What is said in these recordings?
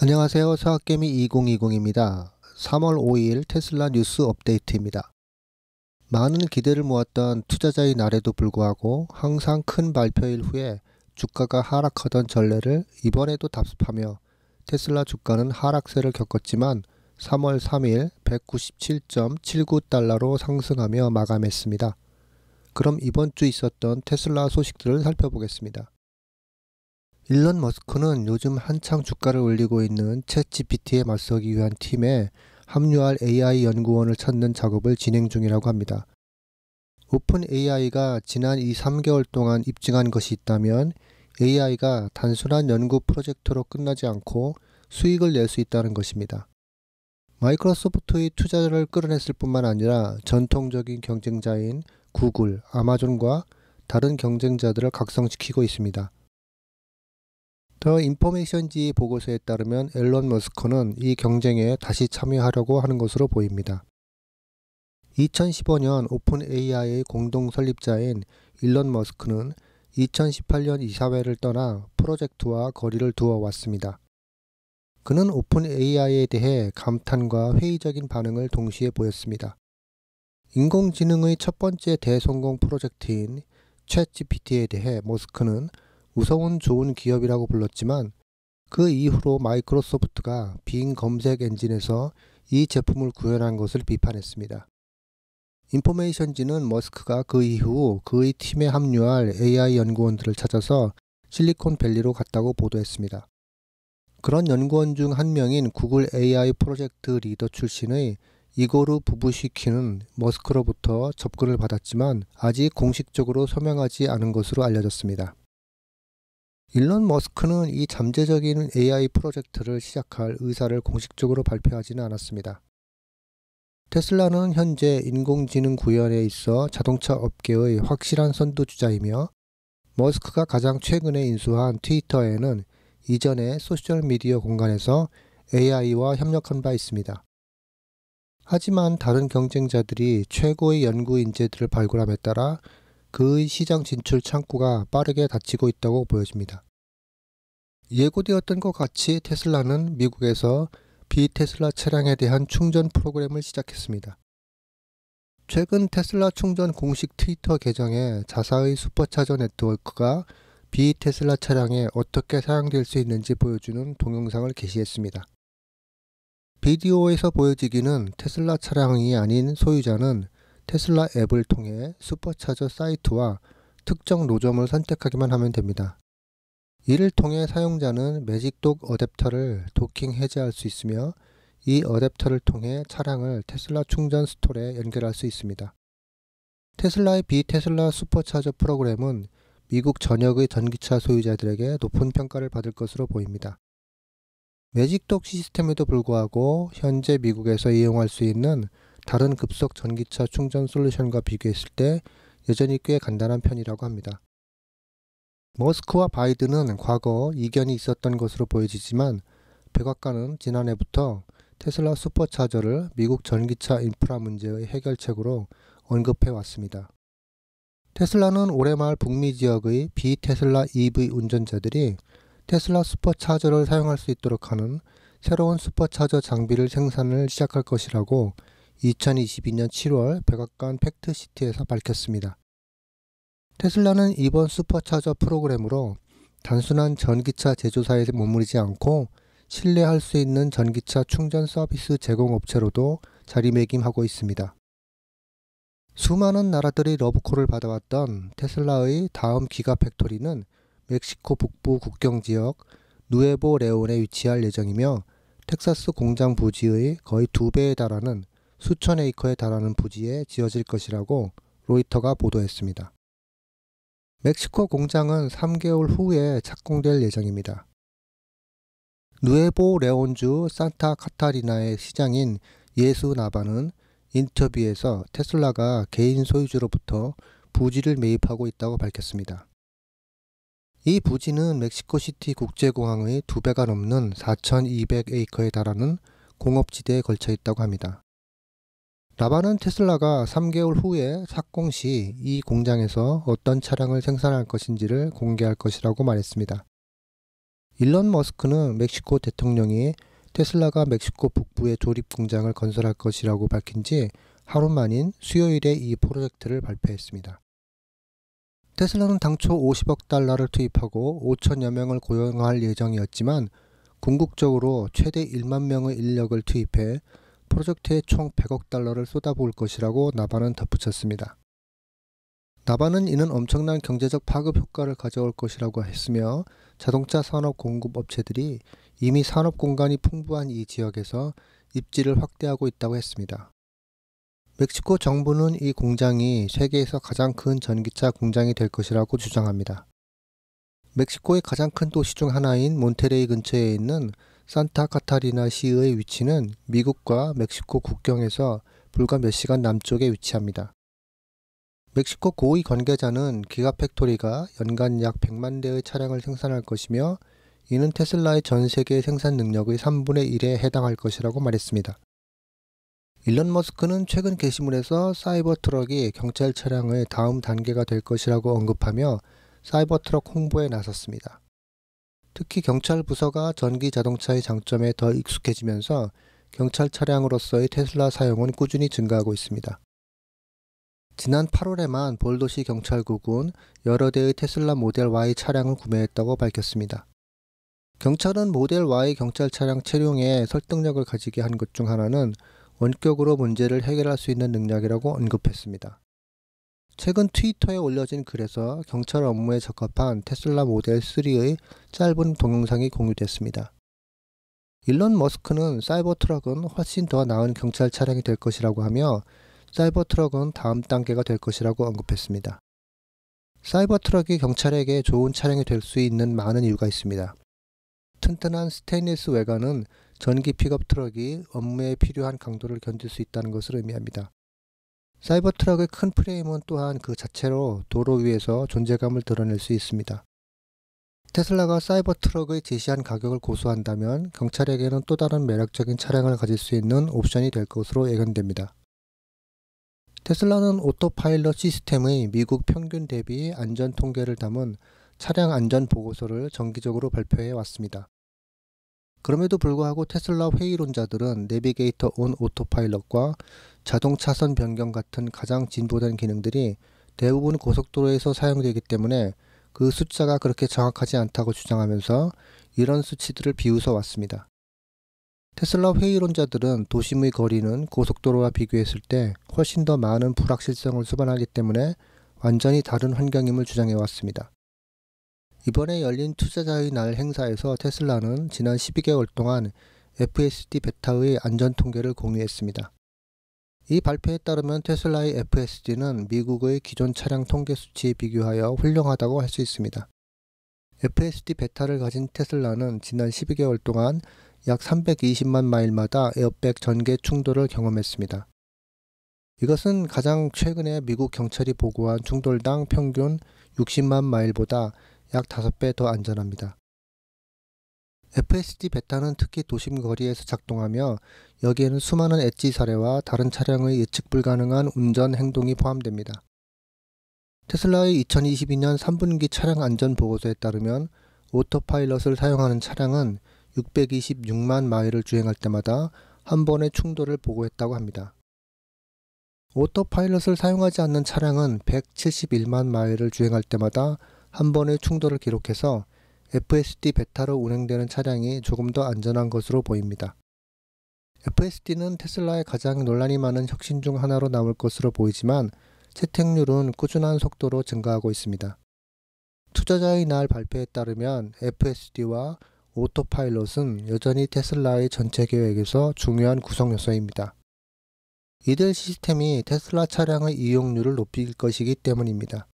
안녕하세요. 서학개미 2020입니다. 3월 5일 테슬라 뉴스 업데이트입니다. 많은 기대를 모았던 투자자의 날에도 불구하고 항상 큰 발표일 후에 주가가 하락하던 전례를 이번에도 답습하며 테슬라 주가는 하락세를 겪었지만 3월 3일 197.79달러로 상승하며 마감했습니다. 그럼 이번 주 있었던 테슬라 소식들을 살펴보겠습니다. 일론 머스크는 요즘 한창 주가를 올리고 있는 챗GPT에 맞서기 위한 팀에 합류할 AI 연구원을 찾는 작업을 진행 중이라고 합니다. 오픈 AI가 지난 2-3개월 동안 입증한 것이 있다면 AI가 단순한 연구 프로젝트로 끝나지 않고 수익을 낼 수 있다는 것입니다. 마이크로소프트의 투자를 끌어냈을 뿐만 아니라 전통적인 경쟁자인 구글, 아마존과 다른 경쟁자들을 각성시키고 있습니다. 더 인포메이션지 보고서에 따르면 일론 머스크는 이 경쟁에 다시 참여하려고 하는 것으로 보입니다. 2015년 오픈 AI의 공동 설립자인 일론 머스크는 2018년 이사회를 떠나 프로젝트와 거리를 두어 왔습니다. 그는 오픈 AI에 대해 감탄과 회의적인 반응을 동시에 보였습니다. 인공지능의 첫 번째 대성공 프로젝트인 챗GPT에 대해 머스크는 우스운 좋은 기업이라고 불렀지만 그 이후로 마이크로소프트가 빙 검색 엔진에서 이 제품을 구현한 것을 비판했습니다. 인포메이션지는 머스크가 그 이후 그의 팀에 합류할 AI 연구원들을 찾아서 실리콘밸리로 갔다고 보도했습니다. 그런 연구원 중 한 명인 구글 AI 프로젝트 리더 출신의 이고르 부부시키는 머스크로부터 접근을 받았지만 아직 공식적으로 서명하지 않은 것으로 알려졌습니다. 일론 머스크는 이 잠재적인 AI 프로젝트를 시작할 의사를 공식적으로 발표하지는 않았습니다. 테슬라는 현재 인공지능 구현에 있어 자동차 업계의 확실한 선두주자이며 머스크가 가장 최근에 인수한 트위터에는 이전에 소셜미디어 공간에서 AI와 협력한 바 있습니다. 하지만 다른 경쟁자들이 최고의 연구 인재들을 발굴함에 따라 그의 시장 진출 창구가 빠르게 닫히고 있다고 보여집니다. 예고되었던 것 같이 테슬라는 미국에서 비테슬라 차량에 대한 충전 프로그램을 시작했습니다. 최근 테슬라 충전 공식 트위터 계정에 자사의 슈퍼차저 네트워크가 비테슬라 차량에 어떻게 사용될 수 있는지 보여주는 동영상을 게시했습니다. 비디오에서 보여지기는 테슬라 차량이 아닌 소유자는 테슬라 앱을 통해 슈퍼차저 사이트와 특정 노점을 선택하기만 하면 됩니다. 이를 통해 사용자는 매직독 어댑터를 도킹 해제할 수 있으며 이 어댑터를 통해 차량을 테슬라 충전 스토어에 연결할 수 있습니다. 테슬라의 비테슬라 슈퍼차저 프로그램은 미국 전역의 전기차 소유자들에게 높은 평가를 받을 것으로 보입니다. 매직독 시스템에도 불구하고 현재 미국에서 이용할 수 있는 다른 급속 전기차 충전 솔루션과 비교했을 때 여전히 꽤 간단한 편이라고 합니다. 머스크와 바이든은 과거 이견이 있었던 것으로 보여지지만 백악관은 지난해부터 테슬라 슈퍼차저를 미국 전기차 인프라 문제의 해결책으로 언급해 왔습니다. 테슬라는 올해 말 북미 지역의 비테슬라 EV 운전자들이 테슬라 슈퍼차저를 사용할 수 있도록 하는 새로운 슈퍼차저 장비를 생산을 시작할 것이라고 2022년 7월 백악관 팩트시티에서 밝혔습니다. 테슬라는 이번 슈퍼차저 프로그램으로 단순한 전기차 제조사에 머무르지 않고 신뢰할 수 있는 전기차 충전 서비스 제공업체로도 자리매김하고 있습니다. 수많은 나라들이 러브콜을 받아왔던 테슬라의 다음 기가팩토리는 멕시코 북부 국경지역 누에보 레온에 위치할 예정이며 텍사스 공장 부지의 거의 2배에 달하는 수천 에이커에 달하는 부지에 지어질 것이라고 로이터가 보도했습니다. 멕시코 공장은 3개월 후에 착공될 예정입니다. 누에보 레온주 산타 카타리나의 시장인 예수 나바는 인터뷰에서 테슬라가 개인 소유주로부터 부지를 매입하고 있다고 밝혔습니다. 이 부지는 멕시코시티 국제공항의 2배가 넘는 4,200에이커에 달하는 공업지대에 걸쳐 있다고 합니다. 라바는 테슬라가 3개월 후에 착공 시 이 공장에서 어떤 차량을 생산할 것인지를 공개할 것이라고 말했습니다. 일론 머스크는 멕시코 대통령이 테슬라가 멕시코 북부에 조립 공장을 건설할 것이라고 밝힌 지 하루 만인 수요일에 이 프로젝트를 발표했습니다. 테슬라는 당초 50억 달러를 투입하고 5천여 명을 고용할 예정이었지만 궁극적으로 최대 1만 명의 인력을 투입해 프로젝트에 총 100억 달러를 쏟아부을 것이라고 나바는 덧붙였습니다. 나바는 이는 엄청난 경제적 파급 효과를 가져올 것이라고 했으며 자동차 산업 공급 업체들이 이미 산업 공간이 풍부한 이 지역에서 입지를 확대하고 있다고 했습니다. 멕시코 정부는 이 공장이 세계에서 가장 큰 전기차 공장이 될 것이라고 주장합니다. 멕시코의 가장 큰 도시 중 하나인 몬테레이 근처에 있는 산타 카타리나 시의 위치는 미국과 멕시코 국경에서 불과 몇 시간 남쪽에 위치합니다. 멕시코 고위 관계자는 기가팩토리가 연간 약 100만 대의 차량을 생산할 것이며 이는 테슬라의 전 세계 생산 능력의 3분의 1에 해당할 것이라고 말했습니다. 일론 머스크는 최근 게시물에서 사이버 트럭이 경찰 차량의 다음 단계가 될 것이라고 언급하며 사이버 트럭 홍보에 나섰습니다. 특히 경찰 부서가 전기 자동차의 장점에 더 익숙해지면서 경찰 차량으로서의 테슬라 사용은 꾸준히 증가하고 있습니다. 지난 8월에만 볼도시 경찰국은 여러 대의 테슬라 모델 Y 차량을 구매했다고 밝혔습니다. 경찰은 모델 Y 경찰 차량 채용에 설득력을 가지게 한 것 중 하나는 원격으로 문제를 해결할 수 있는 능력이라고 언급했습니다. 최근 트위터에 올려진 글에서 경찰 업무에 적합한 테슬라 모델 3의 짧은 동영상이 공유됐습니다. 일론 머스크는 사이버 트럭은 훨씬 더 나은 경찰 차량이 될 것이라고 하며 사이버 트럭은 다음 단계가 될 것이라고 언급했습니다. 사이버 트럭이 경찰에게 좋은 차량이 될 수 있는 많은 이유가 있습니다. 튼튼한 스테인리스 외관은 전기 픽업 트럭이 업무에 필요한 강도를 견딜 수 있다는 것을 의미합니다. 사이버 트럭의 큰 프레임은 또한 그 자체로 도로 위에서 존재감을 드러낼 수 있습니다. 테슬라가 사이버 트럭의 제시한 가격을 고수한다면 경찰에게는 또 다른 매력적인 차량을 가질 수 있는 옵션이 될 것으로 예견됩니다. 테슬라는 오토파일럿 시스템의 미국 평균 대비 안전 통계를 담은 차량 안전 보고서를 정기적으로 발표해 왔습니다. 그럼에도 불구하고 테슬라 회의론자들은 내비게이터 온 오토파일럿과 자동 차선 변경 같은 가장 진보된 기능들이 대부분 고속도로에서 사용되기 때문에 그 숫자가 그렇게 정확하지 않다고 주장하면서 이런 수치들을 비웃어 왔습니다. 테슬라 회의론자들은 도심의 거리는 고속도로와 비교했을 때 훨씬 더 많은 불확실성을 수반하기 때문에 완전히 다른 환경임을 주장해 왔습니다. 이번에 열린 투자자의 날 행사에서 테슬라는 지난 12개월 동안 FSD 베타의 안전 통계를 공유했습니다. 이 발표에 따르면 테슬라의 FSD는 미국의 기존 차량 통계 수치에 비교하여 훌륭하다고 할 수 있습니다. FSD 베타를 가진 테슬라는 지난 12개월 동안 약 320만 마일마다 에어백 전개 충돌을 경험했습니다. 이것은 가장 최근에 미국 경찰이 보고한 충돌당 평균 60만 마일보다 약 5배 더 안전합니다. FSD 베타는 특히 도심 거리에서 작동하며 여기에는 수많은 엣지 사례와 다른 차량의 예측 불가능한 운전 행동이 포함됩니다. 테슬라의 2022년 3분기 차량 안전 보고서에 따르면 오토파일럿을 사용하는 차량은 626만 마일을 주행할 때마다 한 번의 충돌을 보고했다고 합니다. 오토파일럿을 사용하지 않는 차량은 171만 마일을 주행할 때마다 한 번의 충돌을 기록해서 FSD 베타로 운행되는 차량이 조금 더 안전한 것으로 보입니다. FSD는 테슬라의 가장 논란이 많은 혁신 중 하나로 남을 것으로 보이지만 채택률은 꾸준한 속도로 증가하고 있습니다. 투자자의 날 발표에 따르면 FSD와 오토파일럿은 여전히 테슬라의 전체 계획에서 중요한 구성 요소입니다. 이들 시스템이 테슬라 차량의 이용률을 높일 것이기 때문입니다.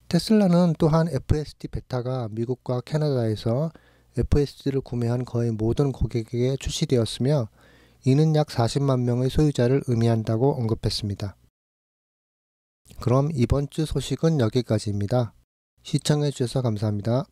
테슬라는 또한 FSD 베타가 미국과 캐나다에서 FSD를 구매한 거의 모든 고객에게 출시되었으며 이는 약 40만 명의 소유자를 의미한다고 언급했습니다. 그럼 이번 주 소식은 여기까지입니다. 시청해 주셔서 감사합니다.